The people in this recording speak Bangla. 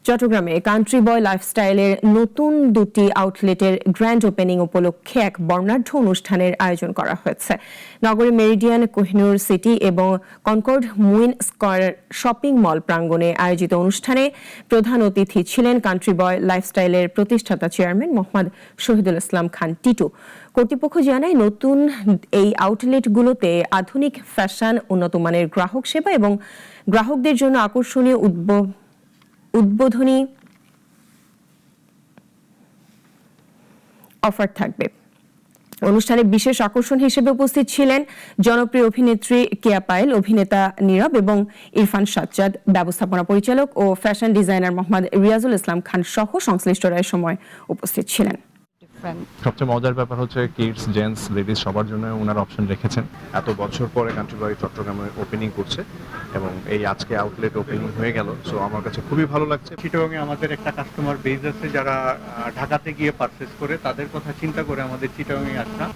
চট্টগ্রামে কান্ট্রি বয় লাইফস্টাইলের নতুন দুটি আউটলেটের গ্র্যান্ড ওপেনিং উপলক্ষে এক বর্ণাঢ্য অনুষ্ঠানের আয়োজন করা হয়েছে। নগরীর মেরিডিয়ান, কোহিনুর সিটি এবং Concord Muin Square Shopping Mall প্রাঙ্গণে আয়োজিত অনুষ্ঠানে প্রধান অতিথি ছিলেন কান্ট্রি বয় লাইফস্টাইলের প্রতিষ্ঠাতা চেয়ারম্যান মোহাম্মদ শহীদুল ইসলাম খান টিটু। কর্তৃপক্ষ জানায়, নতুন এই আউটলেটগুলোতে আধুনিক ফ্যাশন, উন্নত মানের গ্রাহক সেবা এবং গ্রাহকদের জন্য আকর্ষণীয় উদ্বোধনী অফার থাকবে। অনুষ্ঠানে বিশেষ আকর্ষণ হিসেবে উপস্থিত ছিলেন জনপ্রিয় অভিনেত্রী কেয়া পায়েল, অভিনেতা নীরব এবং ইরফান সাজ্জাদ, ব্যবস্থাপনা পরিচালক ও ফ্যাশন ডিজাইনার মোহাম্মদ রিয়াজুল ইসলাম খান সহ সংশ্লিষ্টরা এ সময় উপস্থিত ছিলেন। সবচেয়ে মজার ব্যাপার হচ্ছে কিডস, জেন্টস, লেডিস সবার জন্য ওনারা অপশন রেখেছেন। এত বছর পরে কান্ট্রি বয় চট্টগ্রামে ওপেনিং করছে এবং এই আজকে আউটলেট ওপেনিং হয়ে গেল। সো আমার কাছে খুবই ভালো লাগছে। চিটাগংয়ে আমাদের একটা কাস্টমার বেজ আছে যারা ঢাকাতে গিয়ে পারচেজ করে, তাদের কথা চিন্তা করে আমাদের চিটাগংয়ে আসা।